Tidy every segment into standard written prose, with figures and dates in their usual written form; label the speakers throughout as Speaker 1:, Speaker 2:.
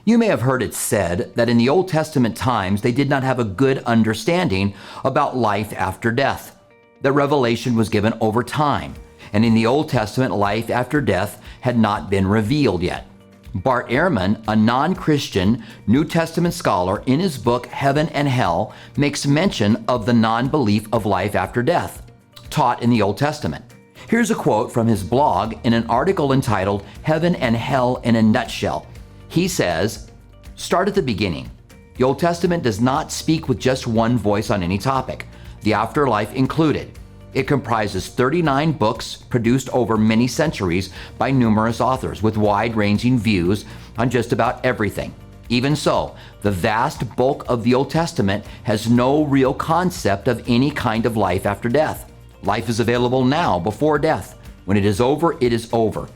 Speaker 1: You may have heard it said that in the Old Testament times they did not have a good understanding about life after death. That revelation was given over time, and in the Old Testament, life after death had not been revealed yet. Bart Ehrman, a non-Christian New Testament scholar, in his book Heaven and Hell, makes mention of the non-belief of life after death taught in the Old Testament. Here's a quote from his blog in an article entitled Heaven and Hell in a Nutshell. He says, "Start at the beginning. The Old Testament does not speak with just one voice on any topic, the afterlife included. It comprises 39 books produced over many centuries by numerous authors with wide-ranging views on just about everything. Even so, the vast bulk of the Old Testament has no real concept of any kind of life after death. Life is available now before death. When it is over, it is over.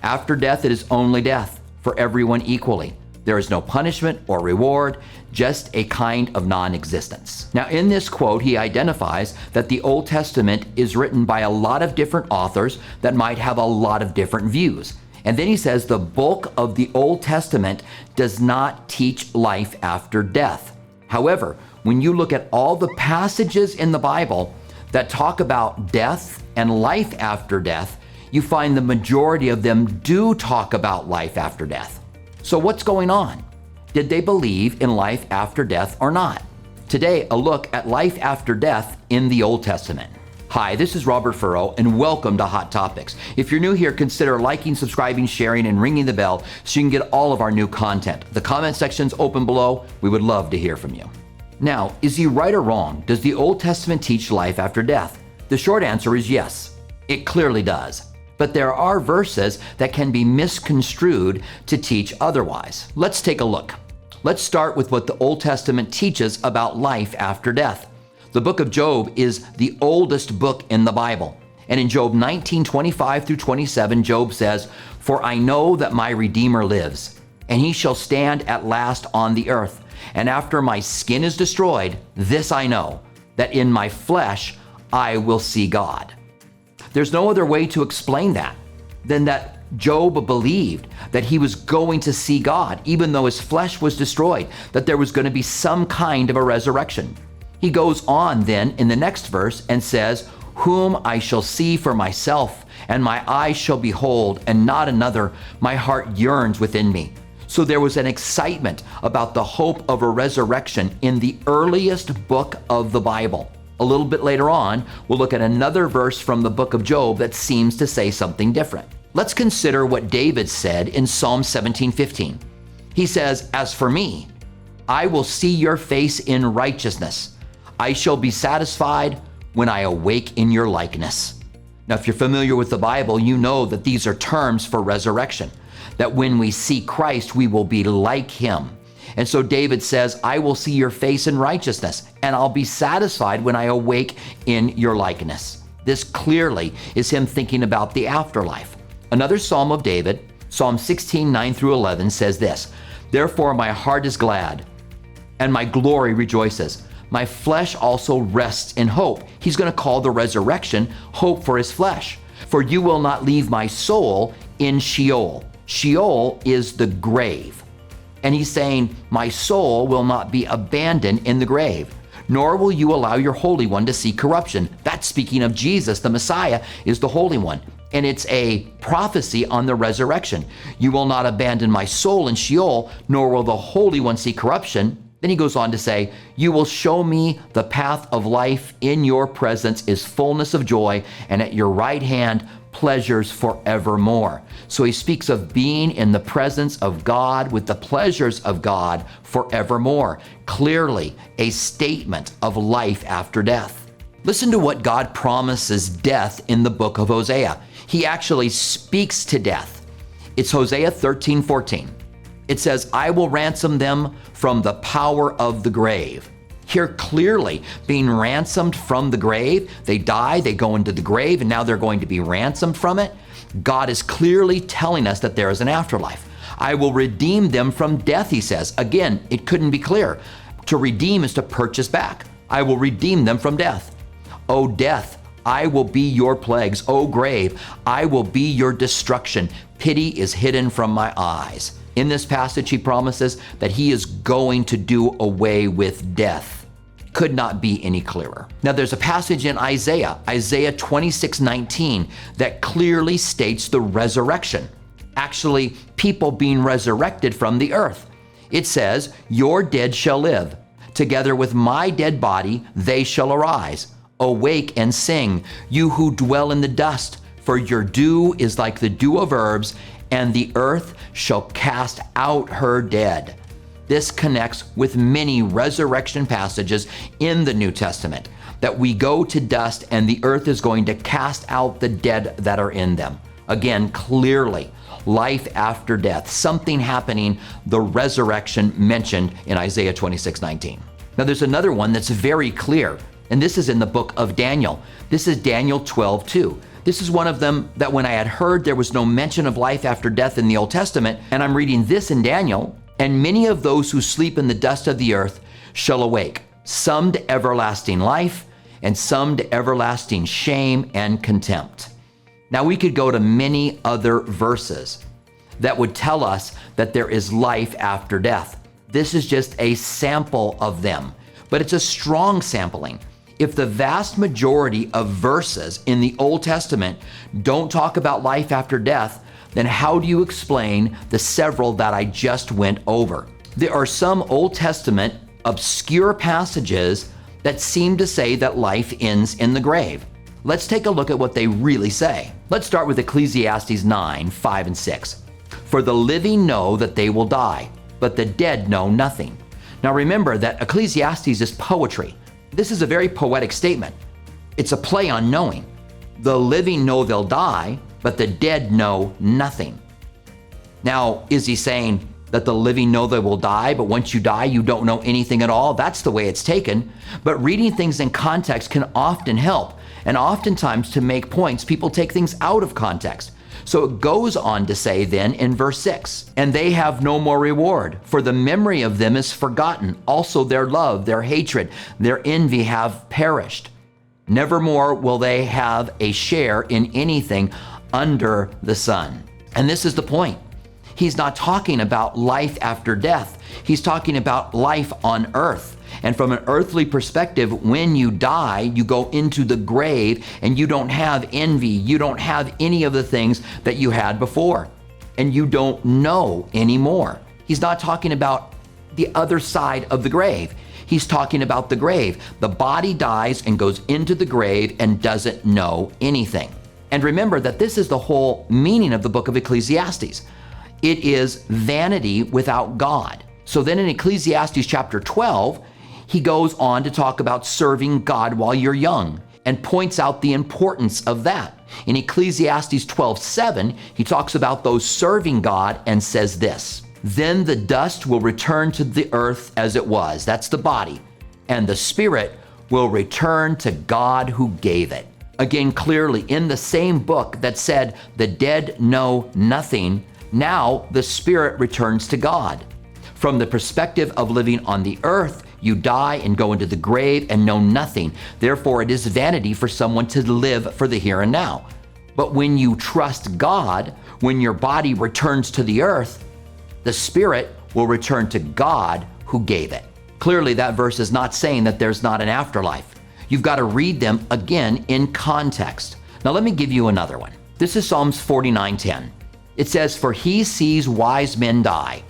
Speaker 1: After death, it is only death for everyone equally. There is no punishment or reward, just a kind of non-existence." Now, in this quote, he identifies that the Old Testament is written by a lot of different authors that might have a lot of different views. And then he says the bulk of the Old Testament does not teach life after death. However, when you look at all the passages in the Bible that talk about death and life after death, you find the majority of them do talk about life after death. So what's going on? Did they believe in life after death or not? Today, a look at life after death in the Old Testament. Hi, this is Robert Furrow, and welcome to Hot Topics. If you're new here, consider liking, subscribing, sharing, and ringing the bell so you can get all of our new content. The comment section's open below. We would love to hear from you. Now, is he right or wrong? Does the Old Testament teach life after death? The short answer is yes. It clearly does. But there are verses that can be misconstrued to teach otherwise. Let's take a look. Let's start with what the Old Testament teaches about life after death. The book of Job is the oldest book in the Bible. And in Job 19:25 through 27, Job says, "For I know that my Redeemer lives, and he shall stand at last on the earth. And after my skin is destroyed, this I know, that in my flesh I will see God." There's no other way to explain that than that Job believed that he was going to see God, even though his flesh was destroyed, that there was going to be some kind of a resurrection. He goes on then in the next verse and says, "Whom I shall see for myself, and my eyes shall behold, and not another. My heart yearns within me." So there was an excitement about the hope of a resurrection in the earliest book of the Bible. A little bit later on, we'll look at another verse from the book of Job that seems to say something different. Let's consider what David said in Psalm 17:15. He says, "As for me, I will see your face in righteousness. I shall be satisfied when I awake in your likeness." Now, if you're familiar with the Bible, you know that these are terms for resurrection, that when we see Christ, we will be like him. And so David says, "I will see your face in righteousness, and I'll be satisfied when I awake in your likeness." This clearly is him thinking about the afterlife. Another Psalm of David, Psalm 16:9 through 11, says this, "Therefore my heart is glad, and my glory rejoices. My flesh also rests in hope." He's going to call the resurrection hope for his flesh. "For you will not leave my soul in Sheol." Sheol is the grave. And he's saying, my soul will not be abandoned in the grave, nor will you allow your Holy One to see corruption. That's speaking of Jesus. The Messiah is the Holy One. And it's a prophecy on the resurrection. "You will not abandon my soul in Sheol, nor will the Holy One see corruption." Then he goes on to say, "You will show me the path of life. In your presence is fullness of joy, and at your right hand pleasures forevermore." So he speaks of being in the presence of God with the pleasures of God forevermore. Clearly a statement of life after death. Listen to what God promises death in the book of Hosea. He actually speaks to death. It's Hosea 13:14. It says, "I will ransom them from the power of the grave." Here clearly being ransomed from the grave. They die, they go into the grave, and now they're going to be ransomed from it. God is clearly telling us that there is an afterlife. "I will redeem them from death," he says. Again, it couldn't be clearer. To redeem is to purchase back. "I will redeem them from death." "O death, I will be your plagues. O grave, I will be your destruction. Pity is hidden from my eyes." In this passage, he promises that he is going to do away with death. Could not be any clearer. Now, there's a passage in Isaiah 26:19, that clearly states the resurrection. Actually, people being resurrected from the earth. It says, "Your dead shall live. Together with my dead body, they shall arise. Awake and sing, you who dwell in the dust, for your dew is like the dew of herbs, and the earth shall cast out her dead." This connects with many resurrection passages in the New Testament, that we go to dust and the earth is going to cast out the dead that are in them. Again, clearly, life after death, something happening, the resurrection mentioned in Isaiah 26:19. Now, there's another one that's very clear, and this is in the book of Daniel. This is Daniel 12:2. This is one of them that when I had heard there was no mention of life after death in the Old Testament, and I'm reading this in Daniel, "And many of those who sleep in the dust of the earth shall awake, some to everlasting life, and some to everlasting shame and contempt." Now, we could go to many other verses that would tell us that there is life after death. This is just a sample of them, but it's a strong sampling. If the vast majority of verses in the Old Testament don't talk about life after death, then how do you explain the several that I just went over? There are some Old Testament obscure passages that seem to say that life ends in the grave. Let's take a look at what they really say. Let's start with Ecclesiastes 9:5 and 6. "For the living know that they will die, but the dead know nothing." Now remember that Ecclesiastes is poetry. This is a very poetic statement. It's a play on knowing. The living know they'll die, but the dead know nothing. Now, is he saying that the living know they will die, but once you die, you don't know anything at all? That's the way it's taken. But reading things in context can often help. And oftentimes, to make points, people take things out of context. So it goes on to say then in verse 6, "And they have no more reward, for the memory of them is forgotten. Also their love, their hatred, their envy have perished. Nevermore will they have a share in anything under the sun." And this is the point. He's not talking about life after death. He's talking about life on earth. And from an earthly perspective, when you die, you go into the grave and you don't have envy. You don't have any of the things that you had before. And you don't know anymore. He's not talking about the other side of the grave. He's talking about the grave. The body dies and goes into the grave and doesn't know anything. And remember that this is the whole meaning of the book of Ecclesiastes. It is vanity without God. So then in Ecclesiastes chapter 12, he goes on to talk about serving God while you're young and points out the importance of that. In Ecclesiastes 12:7, he talks about those serving God and says this, "Then the dust will return to the earth as it was," that's the body, "and the spirit will return to God who gave it." Again, clearly in the same book that said the dead know nothing, now the spirit returns to God. From the perspective of living on the earth, you die and go into the grave and know nothing. Therefore, it is vanity for someone to live for the here and now. But when you trust God, when your body returns to the earth, the spirit will return to God who gave it. Clearly, that verse is not saying that there's not an afterlife. You've got to read them again in context. Now, let me give you another one. This is Psalms 49:10. It says, "For he sees wise men die.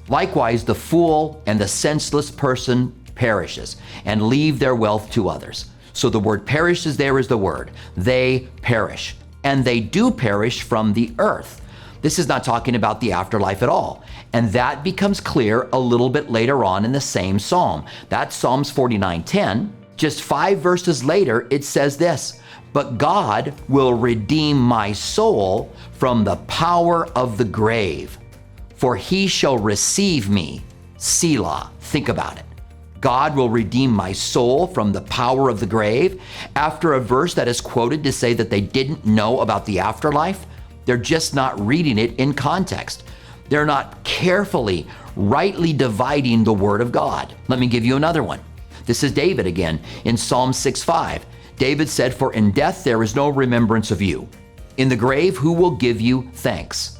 Speaker 1: Likewise, the fool and the senseless person perishes and leave their wealth to others." So the word perishes there is the word. They perish. And they do perish from the earth. This is not talking about the afterlife at all. And that becomes clear a little bit later on in the same psalm. That's Psalms 49:10. Just 5 verses later, it says this, "But God will redeem my soul from the power of the grave. For he shall receive me, Selah." Think about it. God will redeem my soul from the power of the grave. After a verse that is quoted to say that they didn't know about the afterlife, they're just not reading it in context. They're not carefully, rightly dividing the word of God. Let me give you another one. This is David again in Psalm 6:5. David said, "For in death there is no remembrance of you. In the grave, who will give you thanks?"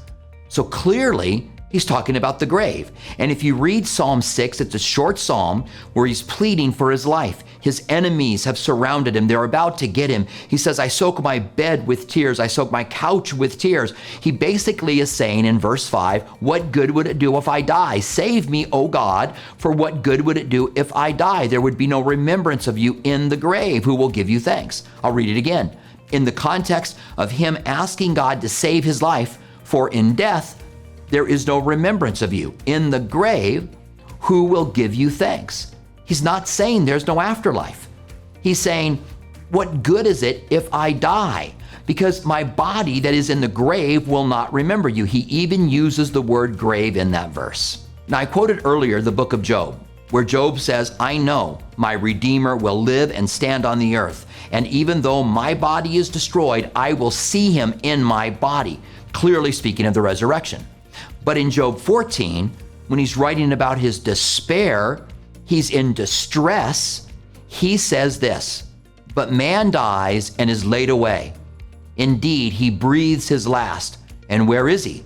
Speaker 1: So clearly, He's talking about the grave. And if you read Psalm 6, it's a short psalm where he's pleading for his life. His enemies have surrounded him. They're about to get him. He says, I soak my bed with tears. I soak my couch with tears. He basically is saying in verse 5, what good would it do if I die? Save me, O God, for what good would it do if I die? There would be no remembrance of you in the grave. Who will give you thanks? I'll read it again. In the context of him asking God to save his life, for in death, there is no remembrance of you. In the grave, who will give you thanks? He's not saying there's no afterlife. He's saying, what good is it if I die? Because my body that is in the grave will not remember you. He even uses the word grave in that verse. Now, I quoted earlier the book of Job, where Job says, I know my Redeemer will live and stand on the earth. And even though my body is destroyed, I will see him in my body. Clearly speaking of the resurrection. But in Job 14, when he's writing about his despair, he's in distress, he says this, but man dies and is laid away. Indeed, he breathes his last. And where is he?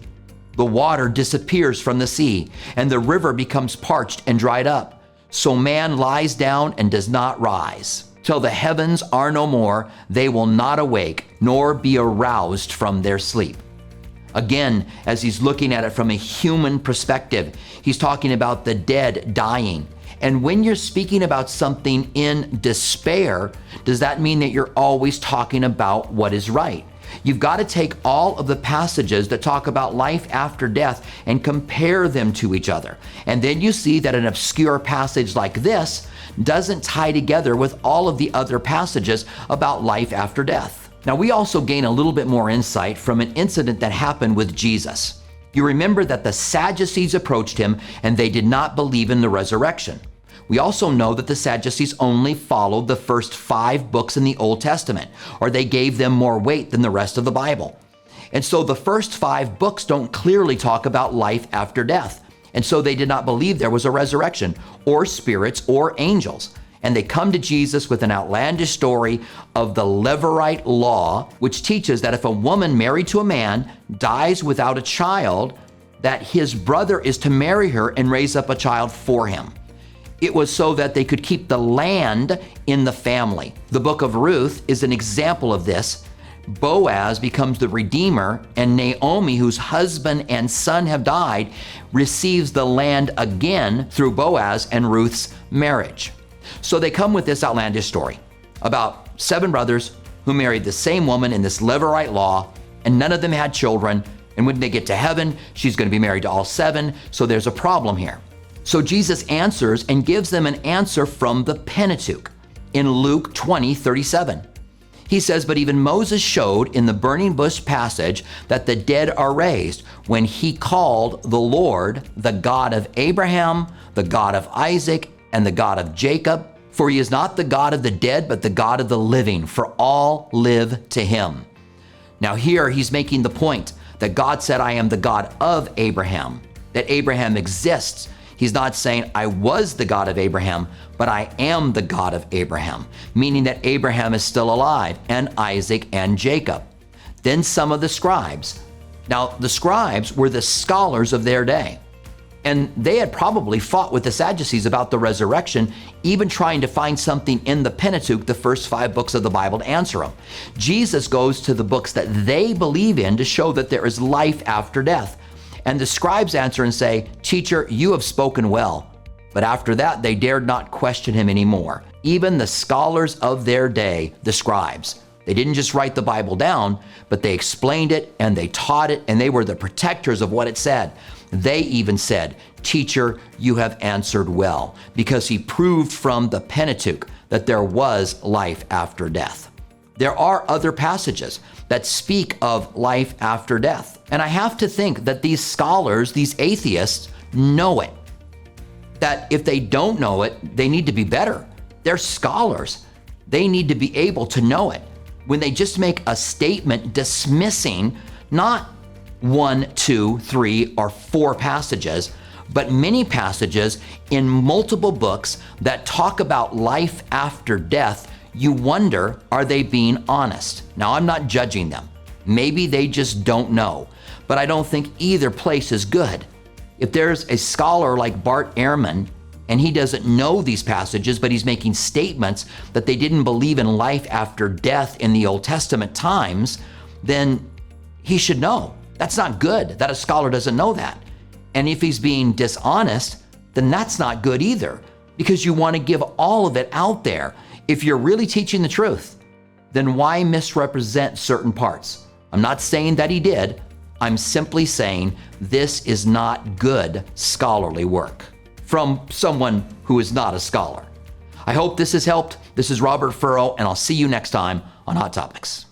Speaker 1: The water disappears from the sea, and the river becomes parched and dried up. So man lies down and does not rise. Till the heavens are no more, they will not awake, nor be aroused from their sleep. Again, as he's looking at it from a human perspective, he's talking about the dead dying. And when you're speaking about something in despair, does that mean that you're always talking about what is right? You've got to take all of the passages that talk about life after death and compare them to each other. And then you see that an obscure passage like this doesn't tie together with all of the other passages about life after death. Now, we also gain a little bit more insight from an incident that happened with Jesus. You remember that the Sadducees approached him and they did not believe in the resurrection. We also know that the Sadducees only followed the first 5 books in the Old Testament, or they gave them more weight than the rest of the Bible. And so the first 5 books don't clearly talk about life after death. And so they did not believe there was a resurrection, or spirits, or angels. And they come to Jesus with an outlandish story of the Levirate law, which teaches that if a woman married to a man dies without a child, that his brother is to marry her and raise up a child for him. It was so that they could keep the land in the family. The book of Ruth is an example of this. Boaz becomes the redeemer, and Naomi, whose husband and son have died, receives the land again through Boaz and Ruth's marriage. So they come with this outlandish story about 7 brothers who married the same woman in this Levirate law, and none of them had children. And when they get to heaven, she's going to be married to all 7. So there's a problem here. So Jesus answers and gives them an answer from the Pentateuch in Luke 20:37. He says, but even Moses showed in the burning bush passage that the dead are raised when he called the Lord the God of Abraham, the God of Isaac, and the God of Jacob. For he is not the God of the dead, but the God of the living, for all live to him. Now here he's making the point that God said, I am the God of Abraham, that Abraham exists. He's not saying, I was the God of Abraham, but I am the God of Abraham, meaning that Abraham is still alive, and Isaac and Jacob. Then some of the scribes. Now, the scribes were the scholars of their day, and they had probably fought with the Sadducees about the resurrection, even trying to find something in the Pentateuch, the first 5 books of the Bible, to answer them. Jesus goes to the books that they believe in to show that there is life after death. And the scribes answer and say, Teacher, you have spoken well. But after that, they dared not question him anymore. Even the scholars of their day, the scribes, they didn't just write the Bible down, but they explained it and they taught it, and they were the protectors of what it said. They even said, Teacher, you have answered well, because he proved from the Pentateuch that there was life after death. There are other passages that speak of life after death. And I have to think that these scholars, these atheists, know it. That if they don't know it, they need to be better. They're scholars. They need to be able to know it. When they just make a statement dismissing not 1, 2, 3, or 4 passages, but many passages in multiple books that talk about life after death, you wonder, are they being honest? Now, I'm not judging them. Maybe they just don't know, but I don't think either place is good. If there's a scholar like Bart Ehrman, and he doesn't know these passages, but he's making statements that they didn't believe in life after death in the Old Testament times, then he should know. That's not good that a scholar doesn't know that. And if he's being dishonest, then that's not good either, because you want to give all of it out there. If you're really teaching the truth, then why misrepresent certain parts? I'm not saying that he did. I'm simply saying this is not good scholarly work from someone who is not a scholar. I hope this has helped. This is Robert Furrow, and I'll see you next time on Hot Topics.